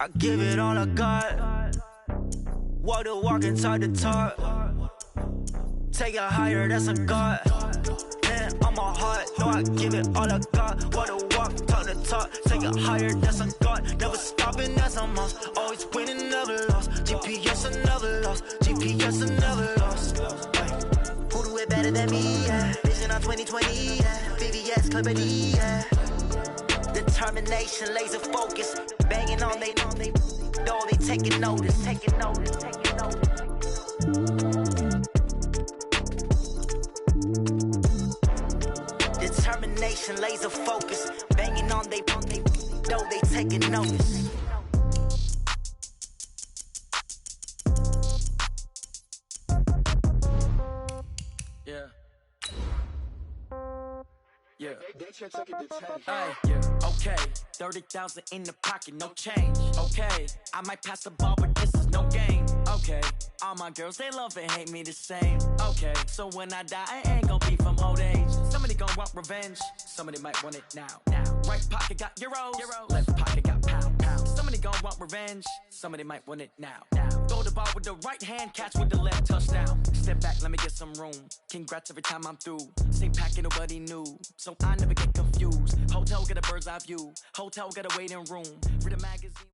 I give it all I got. Walk the walk inside the talk. Take it higher, that's a God. Man, I'm a heart, no, I give it all I got. Walk the walk, talk the talk. Take it higher, that's a God. Never stopping, that's a must. Always winning, never lost. GPS, I never lost. GPS, I never lost. Who do it better than me, yeah? Vision on 2020, yeah. VVS, Clarity, yeah. Determination, laser focus. Banging on they door, they taking notice, taking notice, taking notice. Determination, laser focus. Banging on they door, they taking notice. Yeah. Yeah. Yeah. Okay. 30,000 in the pocket, no change. Okay. I might pass the ball, but this is no game. Okay. All my girls, they love and hate me the same. Okay. So when I die, I ain't gonna be from old age. Somebody gonna want revenge. Somebody might want it now. Right pocket got euros. Left pocket got pounds. Somebody gonna want revenge. Somebody might want it now. Throw the ball with the right hand, catch with the left, touchdown. Step back, let me get some room. Congrats every time I'm through. Same packet, nobody knew. So I never get confused. Hotel get a bird's eye view. Hotel get a waiting room. Read a magazine.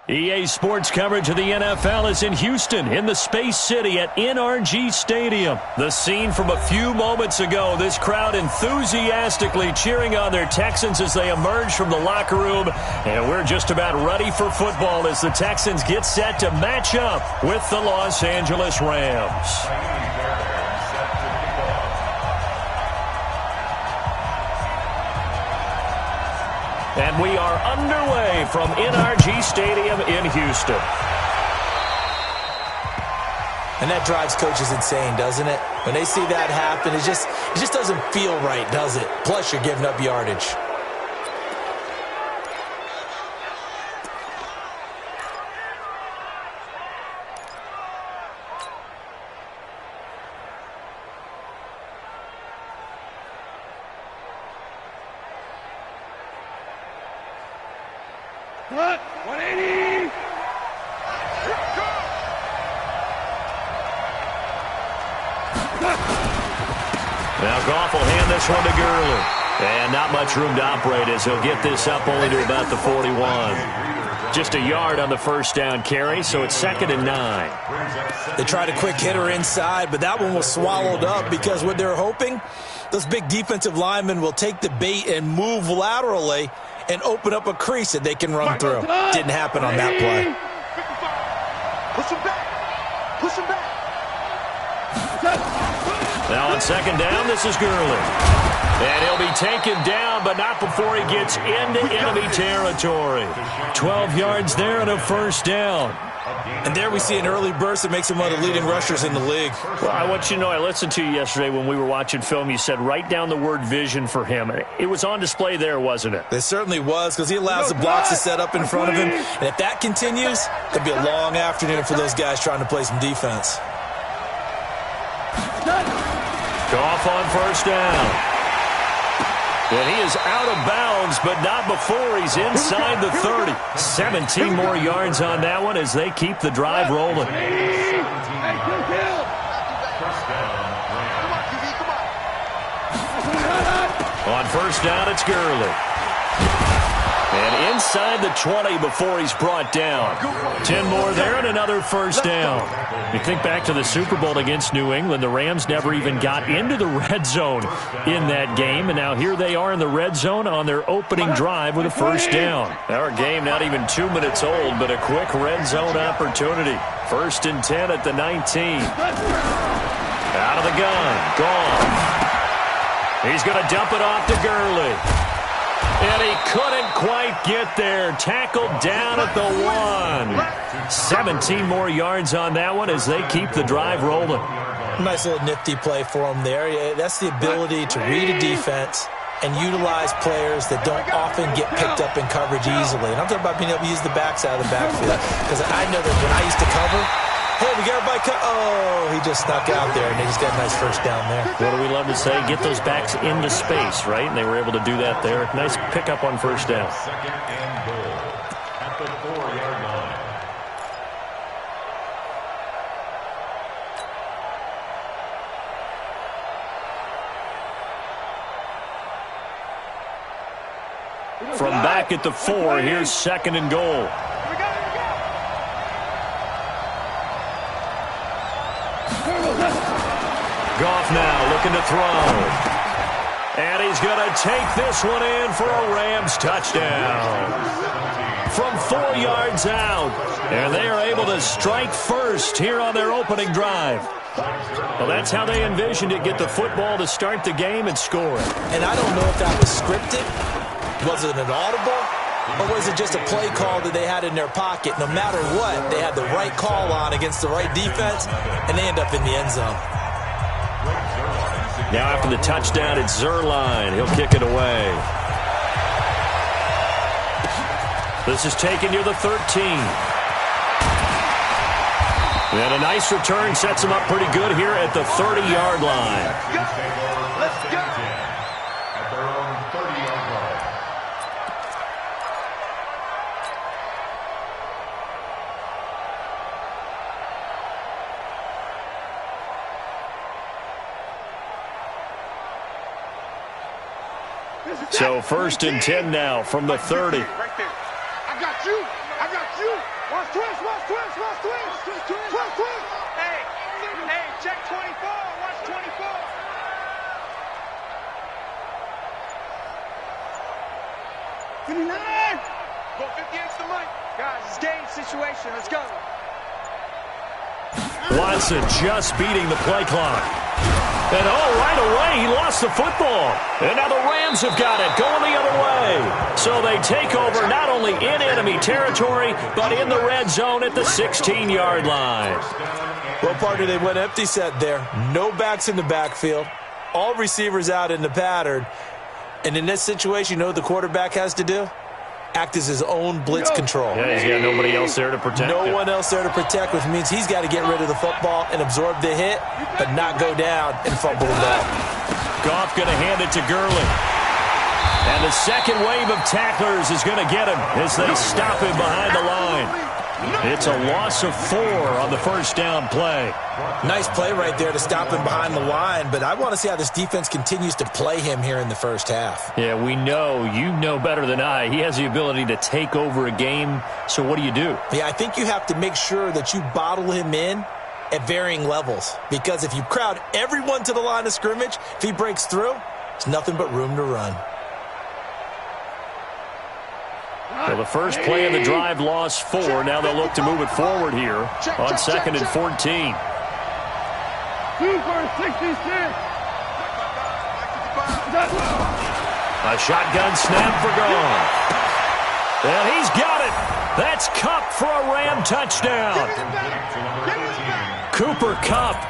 EA Sports coverage of the NFL is in Houston, in the Space City at NRG Stadium. The scene from a few moments ago, this crowd enthusiastically cheering on their Texans as they emerge from the locker room. And we're just about ready for football as the Texans get set to match up with the Los Angeles Rams. And we are underway from NRG Stadium in Houston. And that drives coaches insane, doesn't it? When they see that happen, it just doesn't feel right, does it? Plus, you're giving up yardage. What? 180! Now Goff will hand this one to Gurley. And not much room to operate as he'll get this up only to about the 41. Just a yard on the first down carry, so it's 2nd and 9. They tried a quick hitter inside, but that one was swallowed up because what they're hoping, those big defensive linemen will take the bait and move laterally and open up a crease that they can run through. Didn't happen on that play. Push him back. Push him back. Now on 2nd down, this is Gurley. And he'll be taken down, but not before he gets into enemy territory. 12 yards there and a first down. And there we see an early burst that makes him one of the leading rushers in the league. Well, I want you to know, I listened to you yesterday when we were watching film. You said write down the word vision for him. It was on display there, wasn't it? It certainly was, because he allows the blocks to set up in front of him. And if that continues, it'll be a long afternoon for those guys trying to play some defense. Goff on first down. And he is out of bounds, but not before he's inside the 30. 17 more yards on that one as they keep the drive rolling. On first down, it's Gurley. And inside the 20 before he's brought down. 10 more there and another first down. You think back to the Super Bowl against New England, the Rams never even got into the red zone in that game, and now here they are in the red zone on their opening drive with a first down. Our game not even 2 minutes old, but a quick red zone opportunity. 1st and 10 at the 19. Out of the gun, Goff. He's going to dump it off to Gurley. And he couldn't quite get there. Tackled down at the 1. 17 more yards on that one as they keep the drive rolling. Nice little nifty play for him there. That's the ability to read a defense and utilize players that don't often get picked up in coverage easily. And I'm talking about being able to use the backside of the backfield. Because I know that when I used to cover, Hey, we got everybody cut. Oh, he just snuck out there, and they just got a nice first down there. What do we love to say? Get those backs into space, right? And they were able to do that there. Nice pickup on first down. Second and goal at the 4-yard line. From back at the 4, here's second and goal. Goff now looking to throw. And he's going to take this one in for a Rams touchdown. From 4 yards out. And they are able to strike first here on their opening drive. Well, that's how they envisioned it. Get the football to start the game and score it. And I don't know if that was scripted. Was it an audible? Or was it just a play call that they had in their pocket? No matter what, they had the right call on against the right defense, and they end up in the end zone. Now after the touchdown, it's Zuerlein. He'll kick it away. This is taken near the 13. And a nice return sets him up pretty good here at the 30-yard line. Let's go. At their own 30-yard line. So first and 10 now from the 30. Right there. I got you. I got you. Watch twist. Watch twist. Watch twist. Twist, twist. Hey, check 24. Watch 24. 59. Go 58's the mic. Guys, it's game situation. Let's go. Watson just beating the play clock. And right away, he lost the football. And now the Rams have got it, going the other way. So they take over not only in enemy territory, but in the red zone at the 16-yard line. Well, partner, they went empty set there. No backs in the backfield. All receivers out in the pattern. And in this situation, you know what the quarterback has to do? Act as his own blitz control. Yeah, he's got nobody else there to protect him. No one else there to protect, which means he's got to get rid of the football and absorb the hit, but not go down and fumble the ball. Goff going to hand it to Gurley. And the second wave of tacklers is going to get him as they stop him behind the line. It's a loss of 4 on the first down play. Nice play right there to stop him behind the line, but I want to see how this defense continues to play him here in the first half. Yeah, we know. You know better than I. He has the ability to take over a game, so what do you do? Yeah, I think you have to make sure that you bottle him in at varying levels, because if you crowd everyone to the line of scrimmage, if he breaks through, it's nothing but room to run. Well, the first play of the drive lost 4. Now they'll look to move it forward here on second and 14. 2 for 66. A shotgun snap for Goff. And he's got it. That's Kupp for a Ram touchdown. Cooper Kupp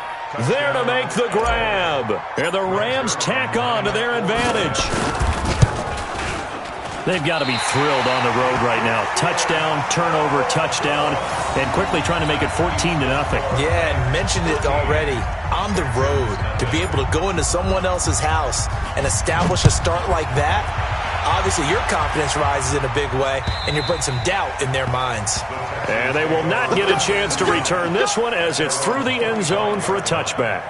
there to make the grab. And the Rams tack on to their advantage. They've got to be thrilled on the road right now. Touchdown, turnover, touchdown, and quickly trying to make it 14-0. Yeah, and mentioned it already. On the road, to be able to go into someone else's house and establish a start like that, obviously your confidence rises in a big way, and you bring some doubt in their minds. And they will not get a chance to return this one as it's through the end zone for a touchback.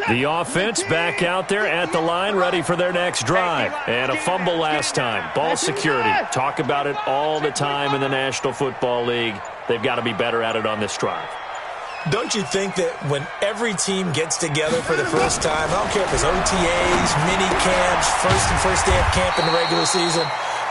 The offense back out there at the line, ready for their next drive. And a fumble last time. Ball security. Talk about it all the time in the National Football League. They've got to be better at it on this drive. Don't you think that when every team gets together for the first time, I don't care if it's OTAs, mini camps, first day of camp in the regular season,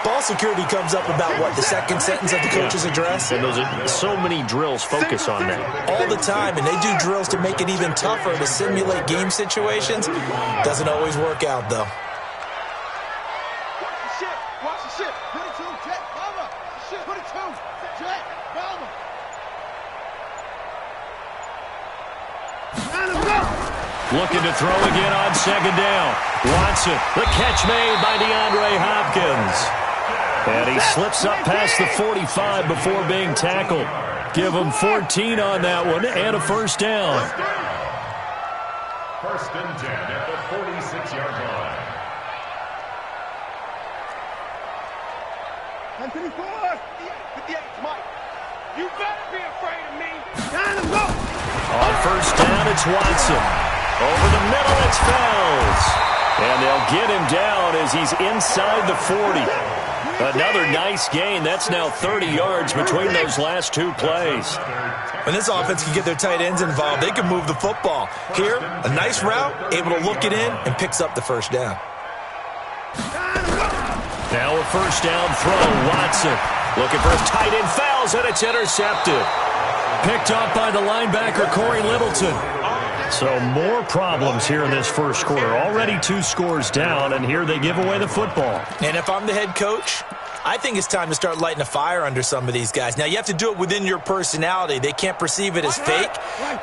ball security comes up about, what, the second sentence of the coach's address? And those are so many drills focus on that. All the time, and they do drills to make it even tougher to simulate game situations. Doesn't always work out, though. Looking to throw again on second down. Watson, the catch made by DeAndre Hopkins. And he slips up past the 45 before being tackled. Give him 14 on that one and a first down. First and 10 at the 46-yard line. Anthony Ford! 58, Mike. You better be afraid of me. Time to go! On first down, it's Watson. Over the middle, it's Fells. And they'll get him down as he's inside the 40. Another nice gain. That's now 30 yards between those last two plays. When this offense can get their tight ends involved, they can move the football. Here, a nice route, able to look it in, and picks up the first down. Now a first down throw. Watson looking for his tight end. Fells, and it's intercepted. Picked up by the linebacker, Corey Littleton. So more problems here in this first quarter. Already 2 scores down, and here they give away the football. And if I'm the head coach, I think it's time to start lighting a fire under some of these guys. Now, you have to do it within your personality. They can't perceive it as fake,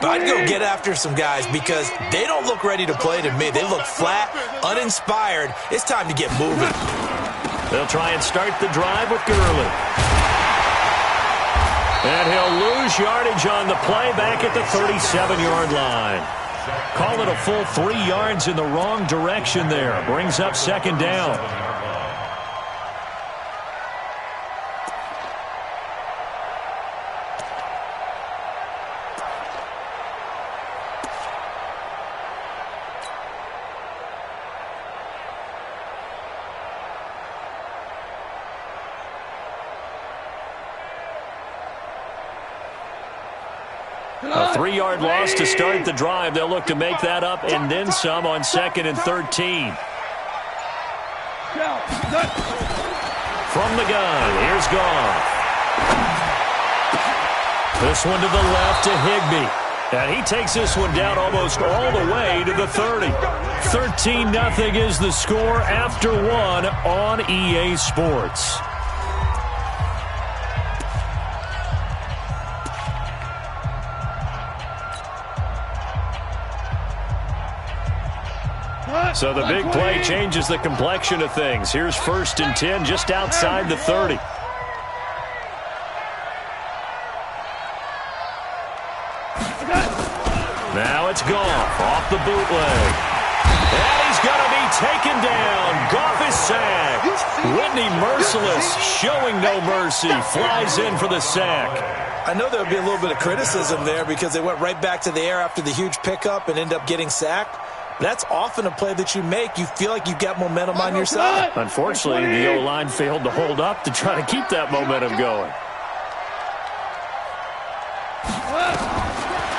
but I'd go get after some guys because they don't look ready to play to me. They look flat, uninspired. It's time to get moving. They'll try and start the drive with Gurley. And he'll lose yardage on the play back at the 37-yard line. Call it a full 3 yards in the wrong direction there. Brings up second down. A 3-yard loss to start the drive. They'll look to make that up and then some on 2nd and 13. From the gun, here's Goff. This one to the left to Higbee. And he takes this one down almost all the way to the 30. 13-0 is the score after 1 on EA Sports. So the big play changes the complexion of things. Here's 1st and 10 just outside the 30. Now it's Goff off the bootleg. And he's going to be taken down. Goff is sacked. Whitney Merciless showing no mercy. Flies in for the sack. I know there'll be a little bit of criticism there because they went right back to the air after the huge pickup and end up getting sacked. That's often a play that you make. You feel like you've got momentum on your side. Unfortunately, the O-line failed to hold up to try to keep that momentum going.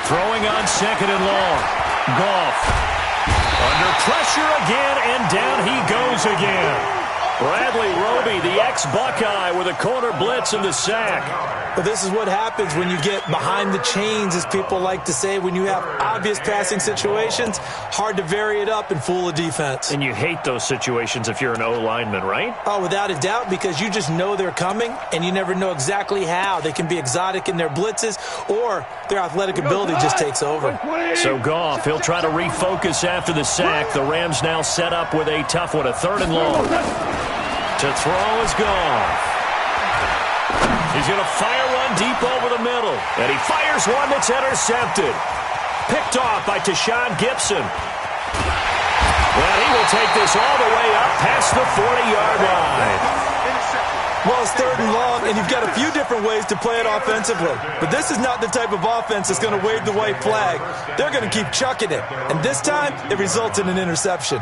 Throwing on 2nd and long. Goff. Under pressure again, and down he goes again. Bradley Roby, the ex-Buckeye, with a corner blitz and the sack. But this is what happens when you get behind the chains, as people like to say. When you have obvious passing situations, hard to vary it up and fool a defense. And you hate those situations if you're an O-lineman, right? Oh, without a doubt, because you just know they're coming, and you never know exactly how. They can be exotic in their blitzes, or their athletic ability just takes over. So Goff, he'll try to refocus after the sack. The Rams now set up with a tough one, a 3rd and long. To throw is Goff. He's going to fire one deep over the middle. And he fires one that's intercepted. Picked off by Tashawn Gibson. Well, he will take this all the way up past the 40-yard line. Well, it's 3rd and long, and you've got a few different ways to play it offensively. But this is not the type of offense that's going to wave the white flag. They're going to keep chucking it. And this time, it results in an interception.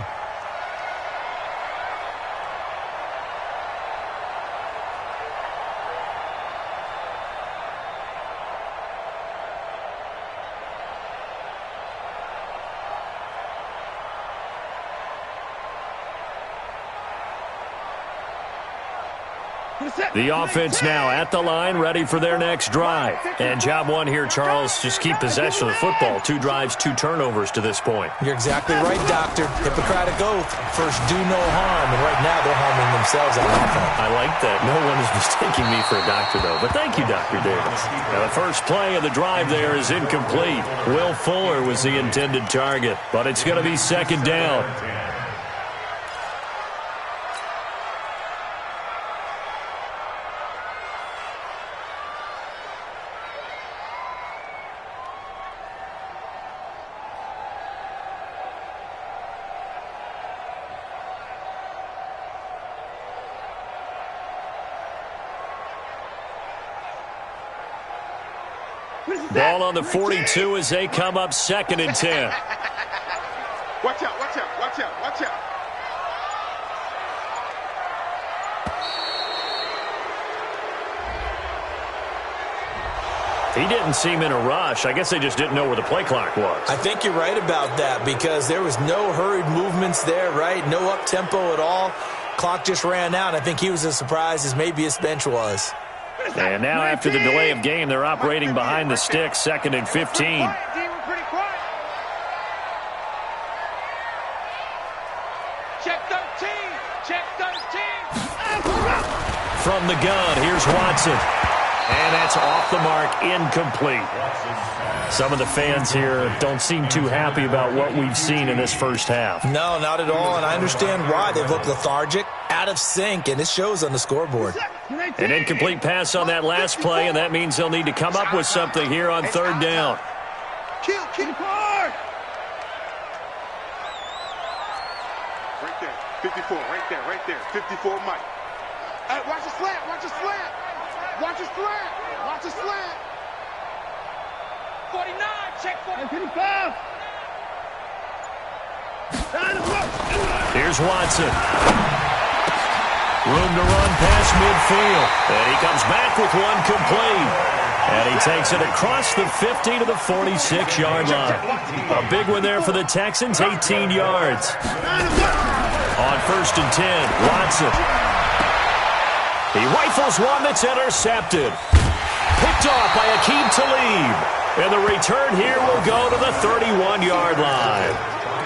The offense now at the line, ready for their next drive. And job one here, Charles, just keep possession of the football. 2 drives, 2 turnovers to this point. You're exactly right, Doctor. Hippocratic oath. First, do no harm. And right now, they're harming themselves on offense. I like that. No one is mistaking me for a doctor, though. But thank you, Dr. Davis. Now, the first play of the drive there is incomplete. Will Fuller was the intended target, but it's going to be second down. Ball on the 42 as they come up 2nd and 10. Watch out, watch out, watch out, watch out. He didn't seem in a rush. I guess they just didn't know where the play clock was. I think you're right about that because there was no hurried movements there, right? No up-tempo at all. Clock just ran out. I think he was as surprised as maybe his bench was. And now after the delay of game, they're operating behind the sticks, 2nd and 15. Check 13. Check 13. From the gun, here's Watson. And that's off the mark, incomplete. Some of the fans here don't seem too happy about what we've seen in this first half. No, not at all, and I understand why. They've looked lethargic, out of sync, and it shows on the scoreboard. An incomplete pass on that last play, and that means they'll need to come up with something here on 3rd down. Kill hard. Right there, 54, right there, 54 Mike. Hey, watch the slant, watch the slant. Watch the slant, watch the slant. 49, check 45. Here's Watson. Room to run past midfield. And he comes back with one complete. And he takes it across the 50 to the 46-yard line. A big one there for the Texans, 18 yards. On 1st and 10, Watson. He rifles one that's intercepted. Picked off by Aqib Talib. And the return here will go to the 31-yard line.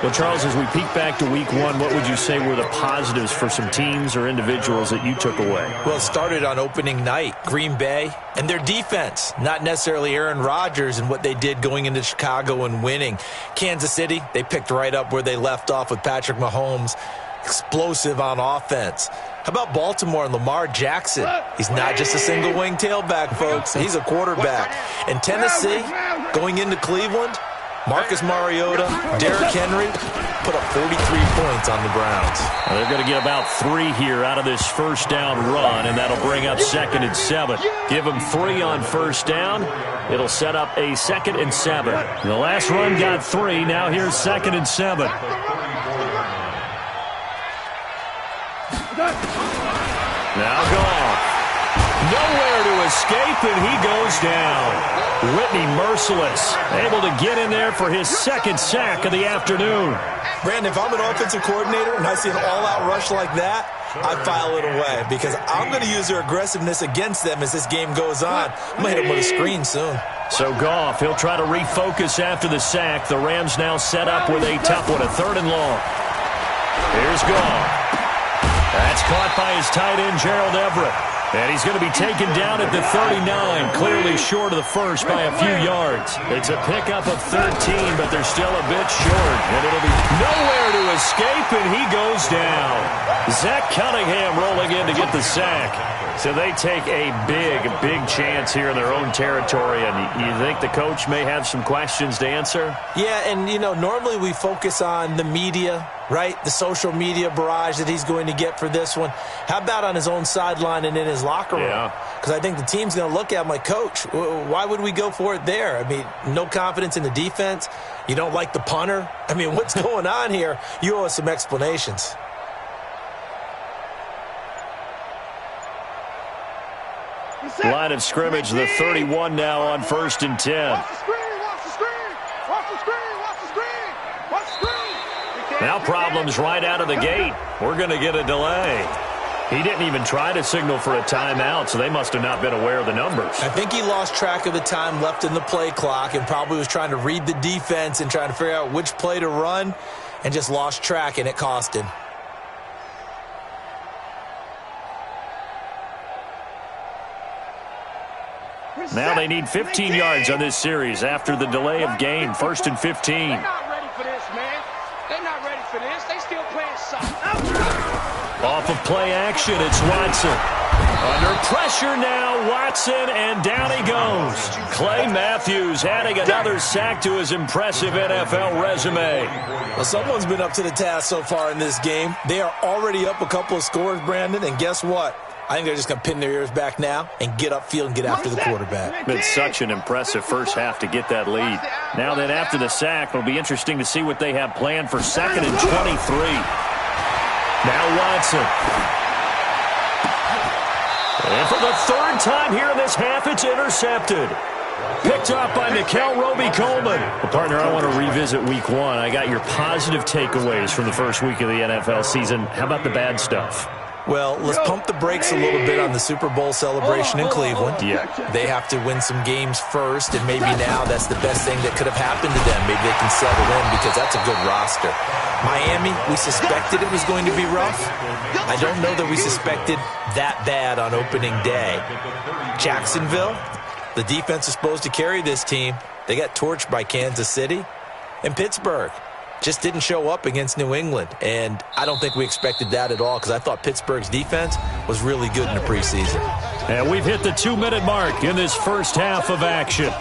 Well, Charles, as we peek back to week 1, what would you say were the positives for some teams or individuals that you took away? Well, it started on opening night, Green Bay, and their defense, not necessarily Aaron Rodgers and what they did going into Chicago and winning. Kansas City, they picked right up where they left off with Patrick Mahomes, explosive on offense. How about Baltimore and Lamar Jackson? He's not just a single wing tailback, folks. He's a quarterback. And Tennessee, going into Cleveland, Marcus Mariota, Derrick Henry put up 43 points on the Browns. Well, they're going to get about 3 here out of this first down run, and that'll bring up 2nd and 7. Give them 3 on first down. It'll set up a 2nd and 7. The last run got 3. Now here's 2nd and 7. Now Goff. Nowhere to escape, and he goes down. Whitney merciless, able to get in there for his 2nd sack of the afternoon. Brandon, if I'm an offensive coordinator and I see an all-out rush like that, I file it away because I'm going to use their aggressiveness against them as this game goes on. I'm going to hit them with a screen soon. So Goff, he'll try to refocus after the sack. The Rams now set up with a tough one, a 3rd and long. Here's Goff. That's caught by his tight end, Gerald Everett. And he's going to be taken down at the 39, clearly short of the first by a few yards. It's a pickup of 13, but they're still a bit short. And it'll be nowhere to escape, and he goes down. Zach Cunningham rolling in to get the sack. So they take a big chance here in their own territory. And you think the coach may have some questions to answer? Yeah, and, you know, normally we focus on the media, right? The social media barrage that he's going to get for this one. How about on his own sideline and in his locker room? Because I think the team's going to look at him like, Coach, why would we go for it there? I mean, no confidence in the defense. You don't like the punter. I mean, what's going on here? You owe us some explanations. Line of scrimmage, the 31 now on 1st and 10. Watch the screen, watch the screen, watch the screen, watch the screen, watch the screen. Now problems right out of the gate. We're going to get a delay. He didn't even try to signal for a timeout, so they must have not been aware of the numbers. I think he lost track of the time left in the play clock and probably was trying to read the defense and trying to figure out which play to run and just lost track, and it cost him. Now they need 15 yards on this series after the delay of game. 1st and 15. They're not ready for this, man. They're not ready for this. They still playing soccer. Off of play action, it's Watson. Under pressure now, Watson, and down he goes. Clay Matthews adding another sack to his impressive NFL resume. Well, someone's been up to the task so far in this game. They are already up a couple of scores, Brandon, and guess what? I think they're just going to pin their ears back now and get upfield and get after the quarterback. Been such an impressive first half to get that lead. Now that after the sack, it'll be interesting to see what they have planned for 2nd and 23. Now Watson. And for the 3rd time here in this half, it's intercepted. Picked up by Nickel Roby-Coleman. Well, partner, I want to revisit week 1. I got your positive takeaways from the first week of the NFL season. How about the bad stuff? Well, let's pump the brakes a little bit on the Super Bowl celebration in Cleveland. Yeah. They have to win some games first, and maybe now that's the best thing that could have happened to them. Maybe they can settle in because that's a good roster. Miami, we suspected it was going to be rough. I don't know that we suspected that bad on opening day. Jacksonville, the defense is supposed to carry this team. They got torched by Kansas City. And Pittsburgh just didn't show up against New England. And I don't think we expected that at all because I thought Pittsburgh's defense was really good in the preseason. And we've hit the 2-minute mark in this first half of action.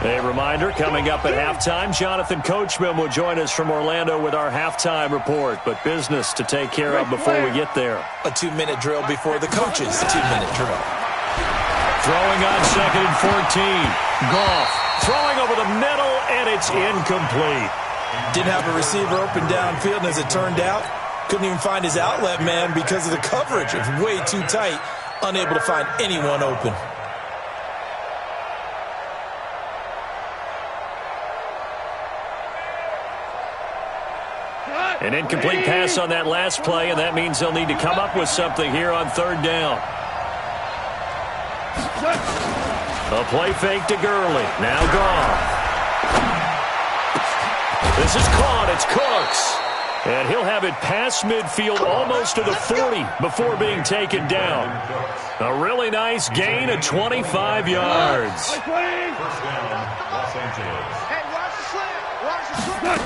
A reminder, coming up at halftime, Jonathan Coachman will join us from Orlando with our halftime report, but business to take care of before we get there. A 2-minute drill before the coach's 2-minute drill. Throwing on 2nd and 14. Goff throwing over the middle, and it's incomplete. Didn't have a receiver open downfield, and as it turned out, couldn't even find his outlet man because of the coverage. It was way too tight, unable to find anyone open. An incomplete pass on that last play, and that means they'll need to come up with something here on 3rd down. A play fake to Gurley. Now Goff. This is caught. It's Cooks. And he'll have it past midfield almost to the 40 before being taken down. A really nice gain of 25 yards. First down, Los Angeles. Hey, watch the slant. Watch the slant.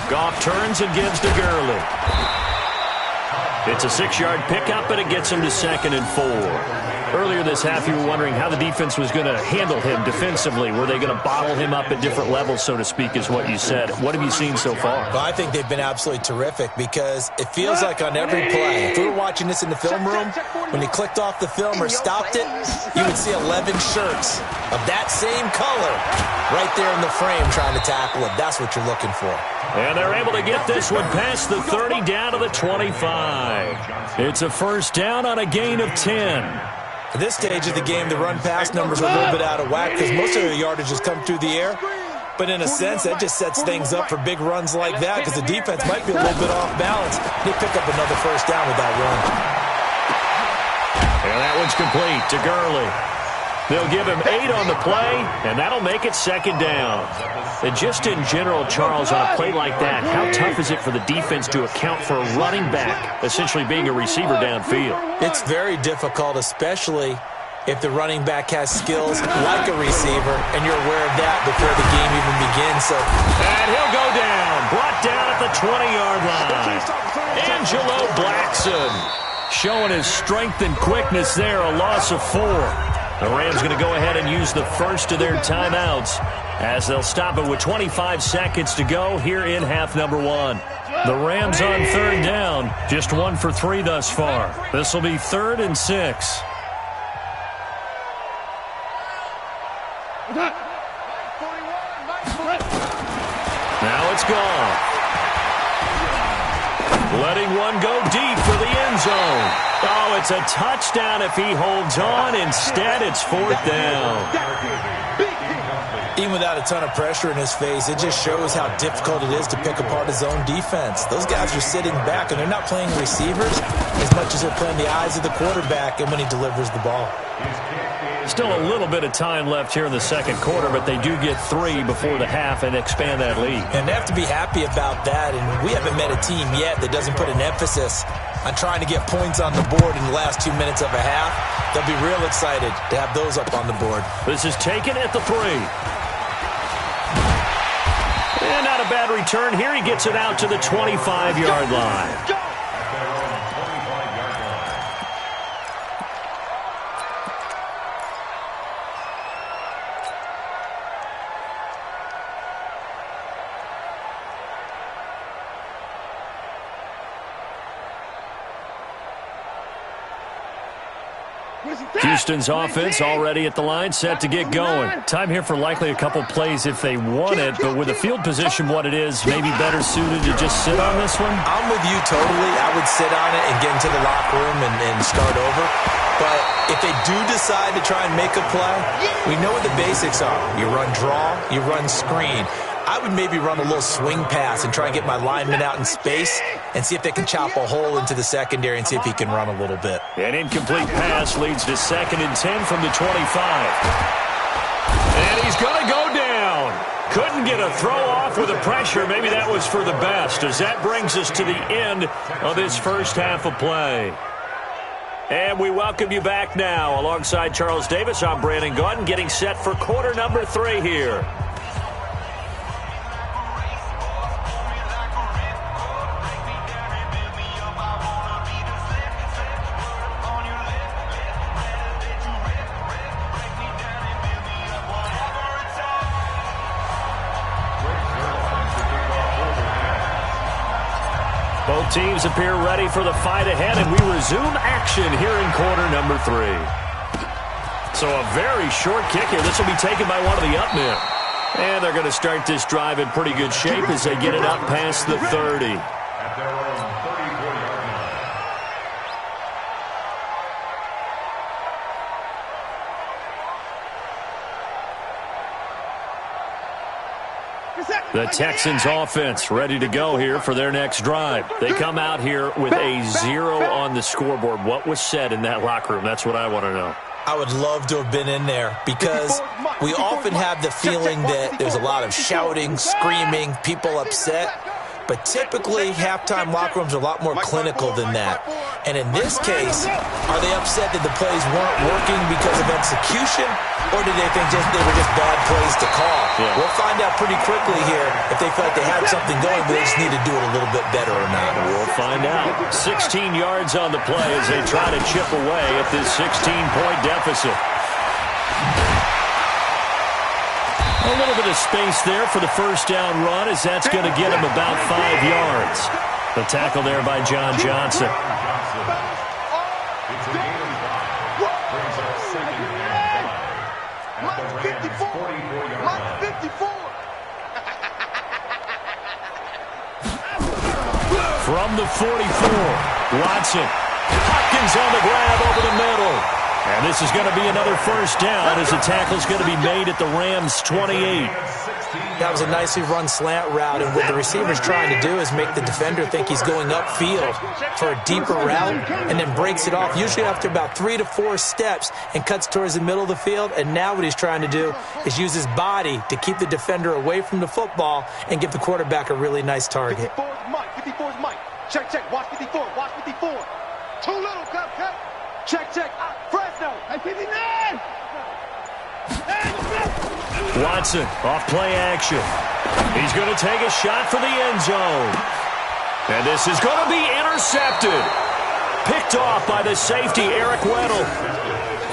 Goff turns and gives to Gurley. It's a 6-yard pickup, and it gets him to 2nd and 4. Earlier this half, you were wondering how the defense was going to handle him defensively. Were they going to bottle him up at different levels, so to speak, is what you said. What have you seen so far? Well, I think they've been absolutely terrific because it feels like on every play, if we were watching this in the film room, when you clicked off the film or stopped it, you would see 11 shirts of that same color right there in the frame trying to tackle him. That's what you're looking for. And they're able to get this one past the 30 down to the 25. It's a first down on a gain of 10. At this stage of the game, the run-pass numbers are a little bit out of whack because most of the yardage has come through the air. But in a sense, that just sets things up for big runs like that because the defense might be a little bit off balance. They pick up another first down with that run. And that one's complete to Gurley. They'll give him 8 on the play, and that'll make it 2nd down. And just in general, Charles, on a play like that, how tough is it for the defense to account for a running back essentially being a receiver downfield? It's very difficult, especially if the running back has skills like a receiver, and you're aware of that before the game even begins. And he'll go down, brought down at the 20-yard line. Angelo Blackson showing his strength and quickness there, a loss of 4. The Rams going to go ahead and use the first of their timeouts as they'll stop it with 25 seconds to go here in half number 1. The Rams on 3rd down, just 1 for 3 thus far. This will be 3rd and 6. Now it's gone. Letting one go deep for the end zone. Oh, it's a touchdown if he holds on. Instead, it's fourth down. Even without a ton of pressure in his face, it just shows how difficult it is to pick apart his own defense. Those guys are sitting back, and they're not playing receivers as much as they're playing the eyes of the quarterback and when he delivers the ball. Still a little bit of time left here in the second quarter, but they do get 3 before the half and expand that lead. And they have to be happy about that, and we haven't met a team yet that doesn't put an emphasis on trying to get points on the board in the last 2 minutes of a half. They'll be real excited to have those up on the board. This is taken at the 3. And not a bad return here. He gets it out to the 25-yard line. Houston's offense already at the line, set to get going. Time here for likely a couple plays if they want it, but with the field position what it is, maybe better suited to just sit on this one? I'm with you totally. I would sit on it and get into the locker room and start over. But if they do decide to try and make a play, we know what the basics are. You run draw, you run screen. I would maybe run a little swing pass and try and get my lineman out in space and see if they can chop a hole into the secondary and see if he can run a little bit. An incomplete pass leads to 2nd and 10 from the 25. And he's going to go down. Couldn't get a throw off with the pressure. Maybe that was for the best, as that brings us to the end of this first half of play. And we welcome you back now. Alongside Charles Davis, I'm Brandon Gaudin, getting set for quarter number 3 here. Both teams appear ready for the fight ahead, and we resume action here in quarter number 3. So a very short kick here. This will be taken by one of the up men. And they're going to start this drive in pretty good shape as they get it up past the 30. At their own 34-yard line. The Texans offense ready to go here for their next drive. They come out here with a 0 on the scoreboard. What was said in that locker room? That's what I want to know. I would love to have been in there because we often have the feeling that there's a lot of shouting, screaming, people upset. But typically, halftime locker rooms are a lot more clinical than that. And in this case, are they upset that the plays weren't working because of execution, or did they think they were just bad plays to call? Yeah. We'll find out pretty quickly here if they felt they had something going, but they just need to do it a little bit better or not. We'll find out. 16 yards on the play as they try to chip away at this 16-point deficit. A little bit of space there for the first down run, as that's going to get him about 5 yards. The tackle there by John Johnson. It's a gain of 5. Brings up 2nd and 5. At the Rams' 44-yard line. 54. From the 44, Watson. Hopkins on the grab over the middle. And this is going to be another first down as the tackle's going to be made at the Rams' 28. That was a nicely run slant route, and what the receiver's trying to do is make the defender think he's going upfield for a deeper route and then breaks it off, usually after about 3 to 4 steps, and cuts towards the middle of the field. And now what he's trying to do is use his body to keep the defender away from the football and give the quarterback a really nice target. 54 is Mike. 54 is Mike. Check, check. Watch 54. Watch 54. Too little. Cut, cut. Check, check. Fresno. Hey, 59. Watson off play action. He's going to take a shot for the end zone. And this is going to be intercepted. Picked off by the safety, Eric Weddle.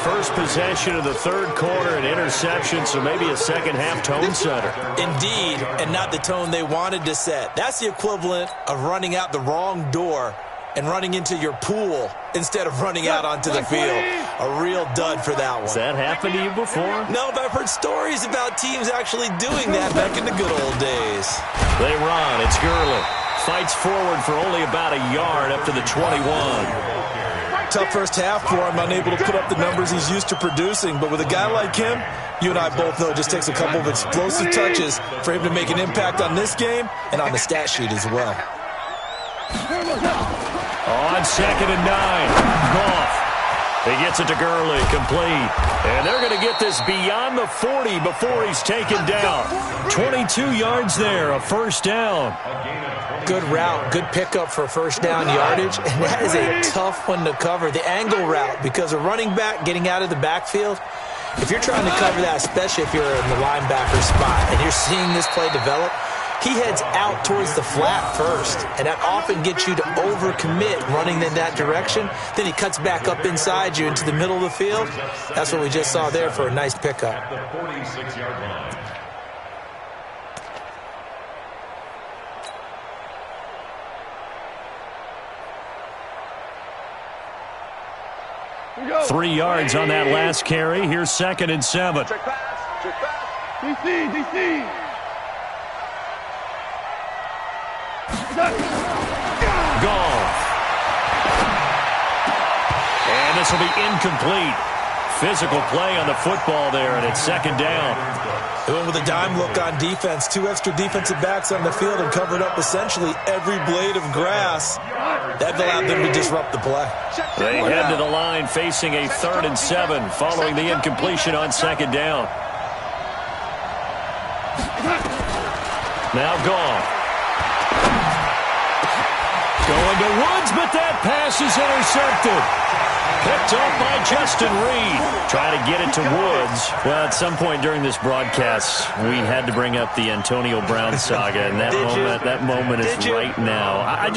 First possession of the third quarter, an interception, so maybe a second-half tone setter. Indeed, and not the tone they wanted to set. That's the equivalent of running out the wrong door and running into your pool instead of running out onto the field. A real dud for that one. Has that happened to you before? No, but I've heard stories about teams actually doing that back in the good old days. They run. It's Gurley. fights forward for only about a yard up to the 21. Tough first half for him, unable to put up the numbers he's used to producing. But with a guy like him, you and I both know it just takes a couple of explosive touches for him to make an impact on this game and on the stat sheet as well. On 2nd and 9, Goff. He gets it to Gurley, complete. And they're going to get this beyond the 40 before he's taken down. 22 yards there, a first down. Good route, good pickup for first down yardage, and that is a tough one to cover. The angle route, because a running back getting out of the backfield, if you're trying to cover that, especially if you're in the linebacker spot and you're seeing this play develop, he heads out towards the flat first, and that often gets you to overcommit running in that direction. Then he cuts back up inside you into the middle of the field. That's what we just saw there for a nice pickup. At the 46-yard line. Here we go. 3 yards on that last carry. Here's 2nd and 7. Check pass. Check pass. DC. Goff. And this will be incomplete. Physical play on the football there, and it's 2nd down. They went with a dime look on defense. 2 extra defensive backs on the field and covered up essentially every blade of grass. That allowed them to disrupt the play. They head to the line facing a 3rd and 7 following the incompletion on 2nd down. Now Goff. Going to Woods, but that pass is intercepted. Picked up by Justin Reed. Try to get it to Woods. Well, at some point during this broadcast, we had to bring up the Antonio Brown saga, and that moment is right now. I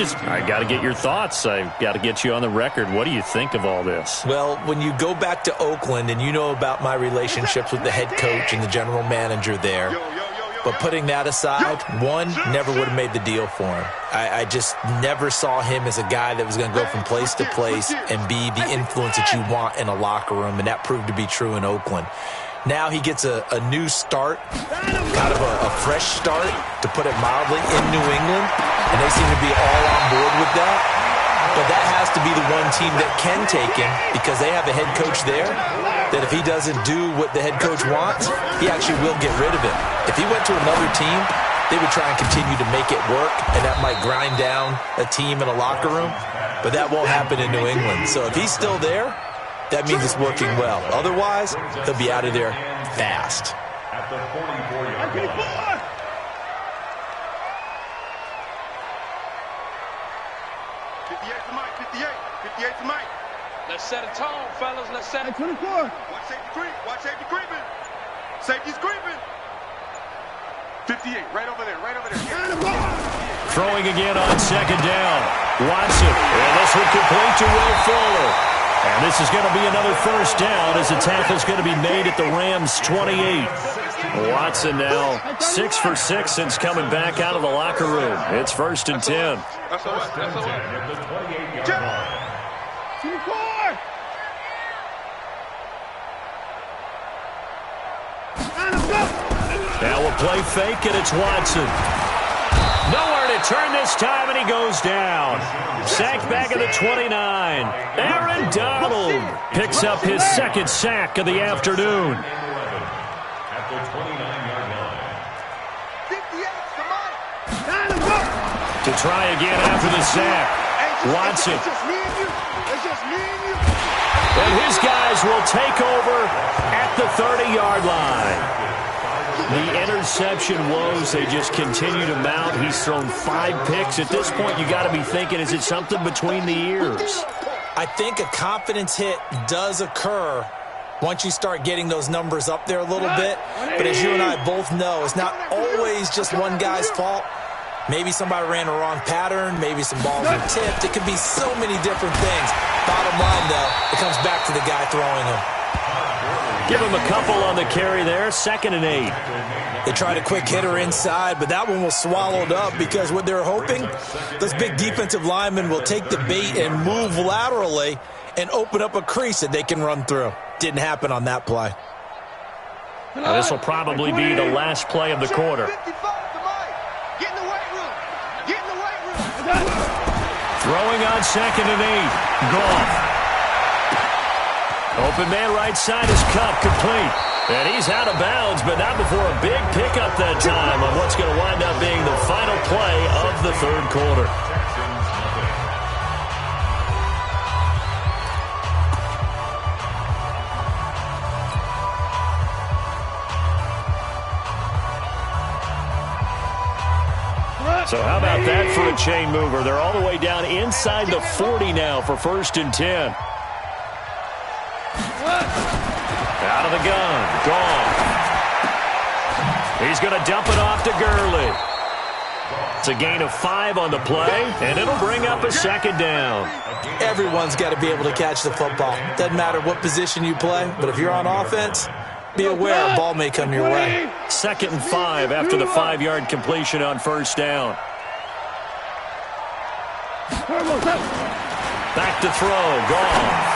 got to get your thoughts. I got to get you on the record. What do you think of all this? Well, when you go back to Oakland, and you know about my relationships with the head coach and the general manager there, but putting that aside, one, never would have made the deal for him. I just never saw him as a guy that was going to go from place to place and be the influence that you want in a locker room, and that proved to be true in Oakland. Now he gets a new start, kind of a fresh start, to put it mildly, in New England, and they seem to be all on board with that. But that has to be the one team that can take him, because they have a head coach there that if he doesn't do what the head coach wants, he actually will get rid of him. If he went to another team, they would try and continue to make it work, and that might grind down a team in a locker room, but that won't happen in New England. So if he's still there, that means it's working well. Otherwise, he'll be out of there fast. At the 44-yard line. 58 to Mike, 58 to Mike. Let's set a tone, fellas. Let's set a 24. Watch safety creep. Watch safety creeping. Safety's creeping. 58, right over there. Throwing again on 2nd down. Watson. And this will complete to Will Fuller. And this is going to be another first down as the tackle's going to be made at the Rams' 28. Watson now 6 for 6 since coming back out of the locker room. It's 1st and 10. First and 10 at the 28-yard line. 24. Now we'll play fake, and it's Watson. Nowhere to turn this time, and he goes down. Sacked back at the 29. Aaron Donald picks up his 2nd sack of the afternoon. At the 29-yard line. To try again after the sack. Watson. And his guys will take over at the 30-yard line. The interception woes, they just continue to mount. He's thrown 5 picks. At this point, you got to be thinking, is it something between the ears? I think a confidence hit does occur once you start getting those numbers up there a little bit. But as you and I both know, it's not always just one guy's fault. Maybe somebody ran a wrong pattern. Maybe some balls were tipped. It could be so many different things. Bottom line, though, it comes back to the guy throwing them. Give him a couple on the carry there. 2nd and 8. They tried a quick hitter inside, but that one was swallowed up because what they're hoping, those big defensive linemen will take the bait and move laterally and open up a crease that they can run through. Didn't happen on that play. Now, this will probably be the last play of the quarter. Throwing on 2nd and 8. Goff. Open man right side is Kupp, complete. And he's out of bounds, but not before a big pickup that time on what's going to wind up being the final play of the third quarter. So how about that for a chain mover? They're all the way down inside the 40 now for 1st and 10. Out of the gun. Gone. He's going to dump it off to Gurley. It's a gain of 5 on the play, and it'll bring up a 2nd down. Everyone's got to be able to catch the football. Doesn't matter what position you play, but if you're on offense, be aware a ball may come your way. 2nd and 5 after the 5-yard completion on 1st down. Back to throw. Gone.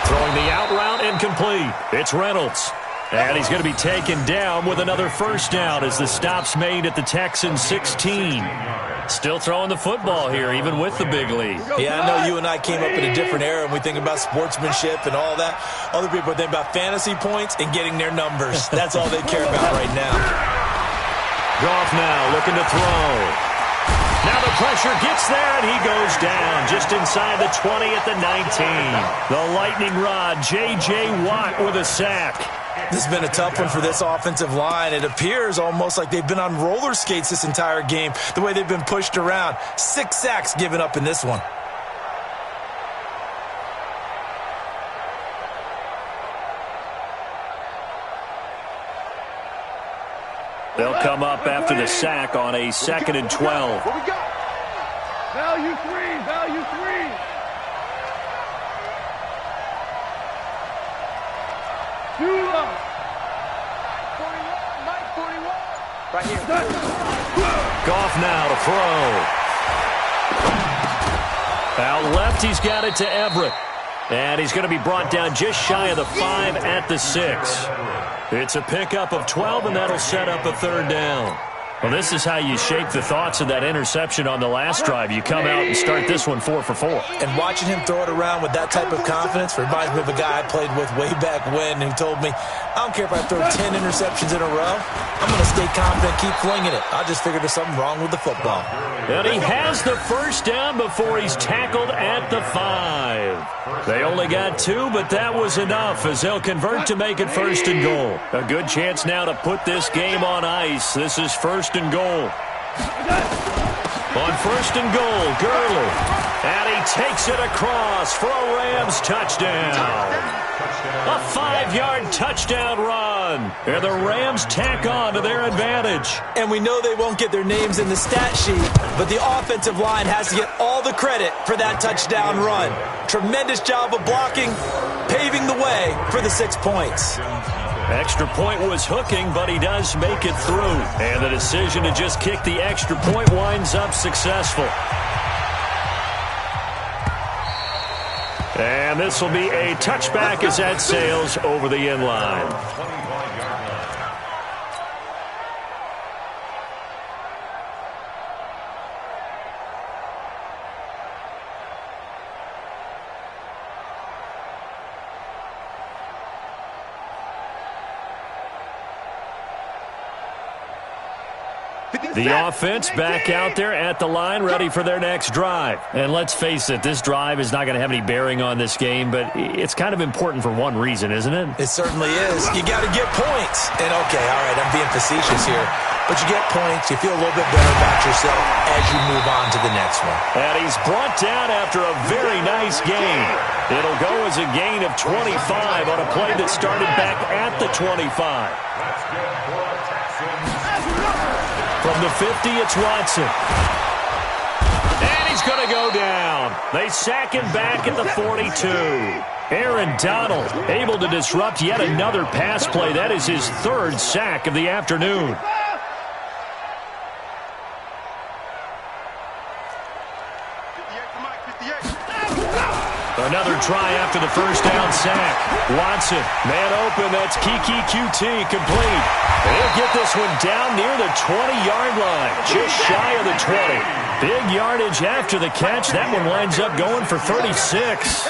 Throwing the out route incomplete. It's Reynolds. And he's going to be taken down with another 1st down as the stop's made at the Texans 16. Still throwing the football here, even with the big lead. Yeah, I know you and I came up in a different era, and we think about sportsmanship and all that. Other people think about fantasy points and getting their numbers. That's all they care about right now. Goff now looking to throw. Now the pressure gets there, and he goes down just inside the 20 at the 19. The lightning rod, J.J. Watt with a sack. This has been a tough one for this offensive line. It appears almost like they've been on roller skates this entire game, the way they've been pushed around. 6 sacks given up in this one. They'll come up after the sack on a 2nd and 12. What we got? Value 3. Value 3. Too long. 41. Mike 41. Right here. Goff now to throw. Out left, he's got it to Everett. And he's going to be brought down just shy of the 5 at the 6. It's a pickup of 12, and that'll set up a 3rd down. Well, this is how you shake the thoughts of that interception on the last drive. You come out and start this one 4 for 4. And watching him throw it around with that type of confidence reminds me of a guy I played with way back when who told me, I don't care if I throw 10 interceptions in a row. I'm going to stay confident, keep flinging it. I just figured there's something wrong with the football. And he has the 1st down before he's tackled at the 5. They only got 2, but that was enough as they'll convert to make it 1st and goal. A good chance now to put this game on ice. This is 1st and goal. On 1st and goal, Gurley. And he takes it across for a Rams touchdown. A 5-yard touchdown run. And the Rams tack on to their advantage. And we know they won't get their names in the stat sheet, but the offensive line has to get all the credit for that touchdown run. Tremendous job of blocking, paving the way for the 6 points. Extra point was hooking, but he does make it through. And the decision to just kick the extra point winds up successful. And this will be a touchback as that sails over the end line. The offense back out there at the line, ready for their next drive. And let's face it, this drive is not going to have any bearing on this game, but it's kind of important for one reason, isn't it? It certainly is. You got to get points. And, okay, all right, I'm being facetious here. But you get points, you feel a little bit better about yourself as you move on to the next one. And he's brought down after a very nice gain. It'll go as a gain of 25 on a play that started back at the 25. From the 50, it's Watson. And he's going to go down. They sack him back at the 42. Aaron Donald able to disrupt yet another pass play. That is his 3rd sack of the afternoon. Another try after the 1st down sack. Watson, man open, that's Kiki QT, complete. He'll get this one down near the 20-yard line, just shy of the 20. Big yardage after the catch. That one winds up going for 36.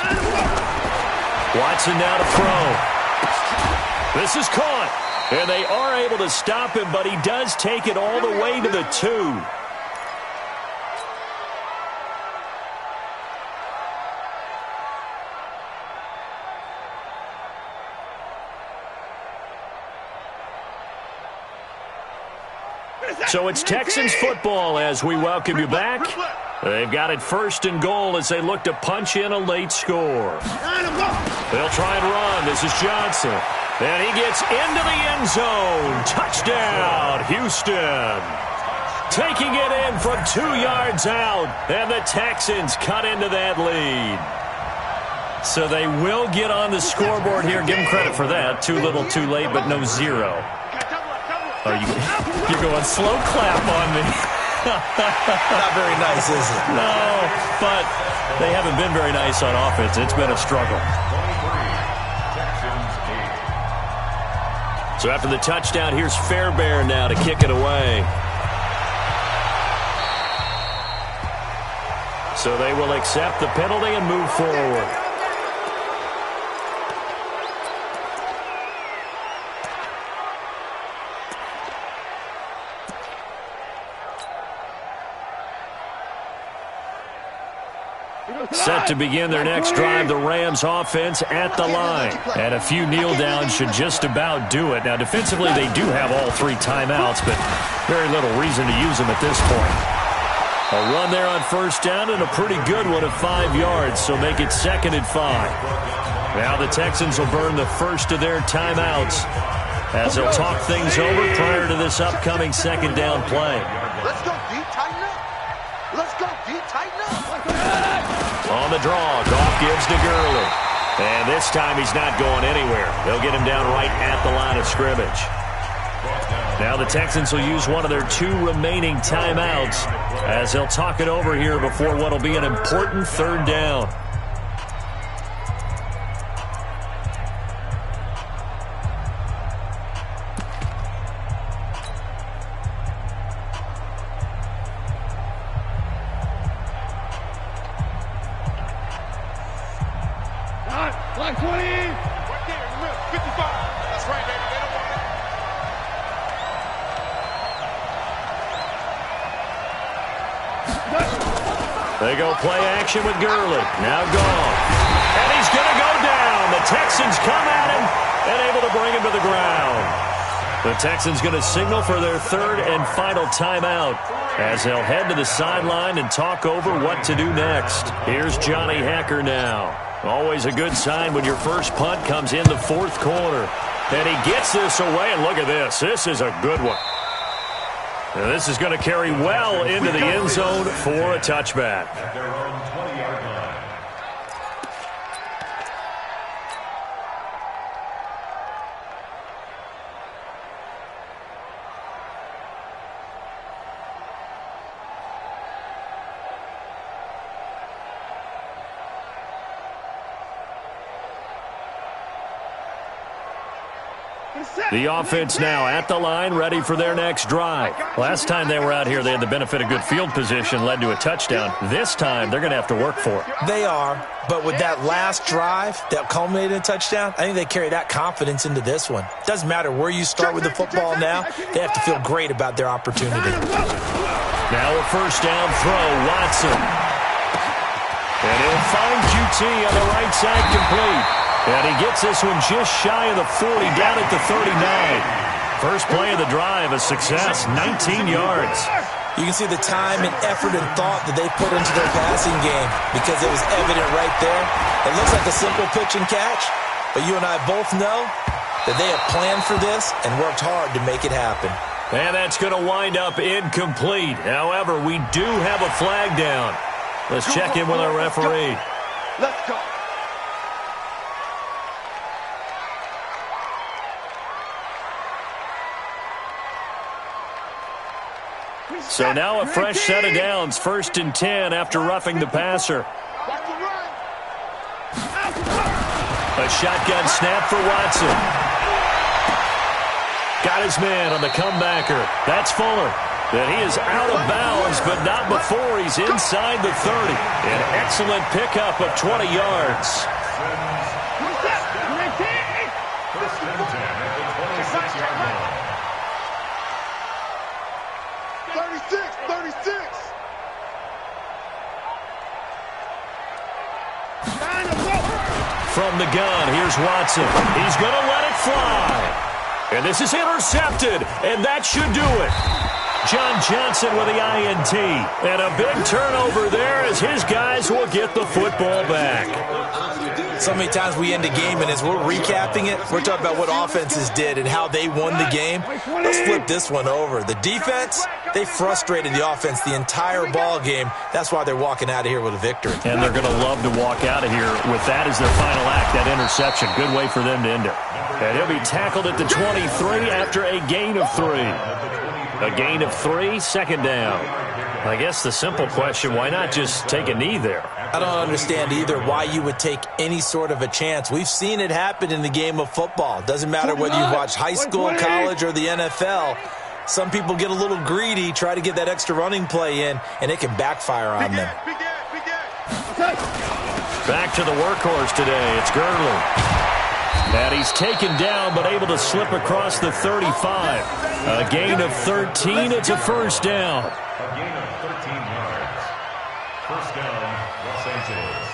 Watson now to throw. This is caught. And they are able to stop him, but he does take it all the way to the 2. So it's Texans football as we welcome you back. They've got it first and goal as they look to punch in a late score. They'll try and run. This is Johnson. And he gets into the end zone. Touchdown, Houston. Taking it in from 2 yards out. And the Texans cut into that lead. So they will get on the scoreboard here. Give them credit for that. Too little, too late, but no 0. Oh, you're going slow clap on me. Not very nice, is it? No, but they haven't been very nice on offense. It's been a struggle. So after the touchdown, here's Fairbairn now to kick it away. So they will accept the penalty and move forward. Set to begin their next drive, the Rams offense at the line. And a few kneel downs should just about do it. Now, defensively, they do have all 3 timeouts, but very little reason to use them at this point. A run there on first down and a pretty good one of 5 yards, so make it 2nd and 5. Now the Texans will burn the first of their timeouts as they'll talk things over prior to this upcoming 2nd down play. Let's go deep, tighten up. Let's go deep, tighten up. On the draw, Goff gives to Gurley. And this time he's not going anywhere. They'll get him down right at the line of scrimmage. Now the Texans will use one of their 2 remaining timeouts as they'll talk it over here before what will be an important 3rd down. Line 20. Right there, 55. That's right, baby. They don't want it. They go play action with Gurley. Now gone. And he's going to go down. The Texans come at him and able to bring him to the ground. The Texans going to signal for their 3rd and final timeout as they'll head to the sideline and talk over what to do next. Here's Johnny Hekker now. Always a good sign when your first punt comes in the 4th quarter. And he gets this away, and look at this. This is a good one. And this is going to carry well into the end zone for a touchback. At their own 20-yard line. The offense now at the line, ready for their next drive. Last time they were out here, they had the benefit of good field position, led to a touchdown. This time, they're going to have to work for it. They are, but with that last drive that culminated in a touchdown, I think they carry that confidence into this one. Doesn't matter where you start with the football now, they have to feel great about their opportunity. Now a first down throw, Watson. And he'll find QT on the right side complete. And he gets this one just shy of the 40, down at the 39. First play of the drive, a success, 19 yards. You can see the time and effort and thought that they put into their passing game because it was evident right there. It looks like a simple pitch and catch, but you and I both know that they have planned for this and worked hard to make it happen. And that's going to wind up incomplete. However, we do have a flag down. Let's check in with our referee. Let's go. So now a fresh set of downs, 1st and 10 after roughing the passer. A shotgun snap for Watson. Got his man on the comebacker. That's Fuller. that he is out of bounds, but not before he's inside the 30. An excellent pickup of 20 yards. First and 10 at the 26-yard line. 36. From the gun, here's Watson. He's going to let it fly. And this is intercepted, and that should do it. John Johnson with the INT. And a big turnover there as his guys will get the football back. So many times we end a game, and as we're recapping it, we're talking about what offenses did and how they won the game. Let's flip this one over. The defense, they frustrated the offense the entire ball game. That's why they're walking out of here with a victory. And they're going to love to walk out of here with that as their final act, that interception. Good way for them to end it. And he'll be tackled at the 23 after a gain of 3. A gain of 3, second down. I guess the simple question, why not just take a knee there? I don't understand either why you would take any sort of a chance. We've seen it happen in the game of football. Doesn't matter whether you watch high school, college, or the NFL. Some people get a little greedy, try to get that extra running play in, and it can backfire on them. Back to the workhorse today. It's Gurley. And he's taken down, but able to slip across the 35. A gain of 13. It's a first down. A gain of 13 yards. First down, Los Angeles.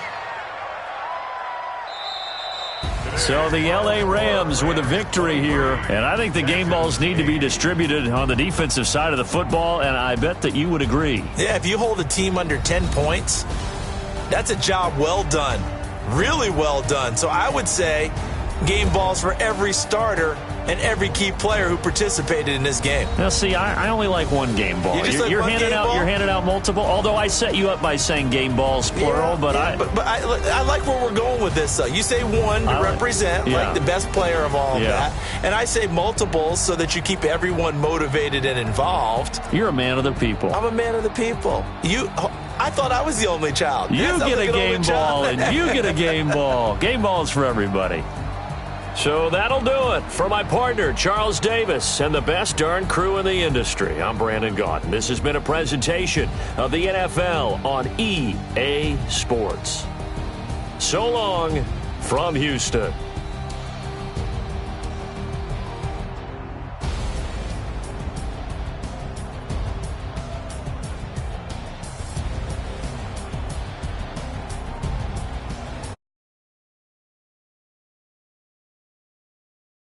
So the L.A. Rams with a victory here. And I think the game balls need to be distributed on the defensive side of the football, and I bet that you would agree. Yeah, if you hold a team under 10 points, that's a job well done. Really well done. So I would say game balls for every starter and every key player who participated in this game. Now, see, I only like one game ball. You're handing out multiple. Although I set you up by saying game balls plural, but I like where we're going with this. Though you say one to represent like the best player of all of that, and I say multiples so that you keep everyone motivated and involved. You're a man of the people. I'm a man of the people. I thought I was the only child. You get a game ball, and you get a game ball. Game balls for everybody. So that'll do it. For my partner, Charles Davis, and the best darn crew in the industry, I'm Brandon Gaudin. This has been a presentation of the NFL on EA Sports. So long from Houston.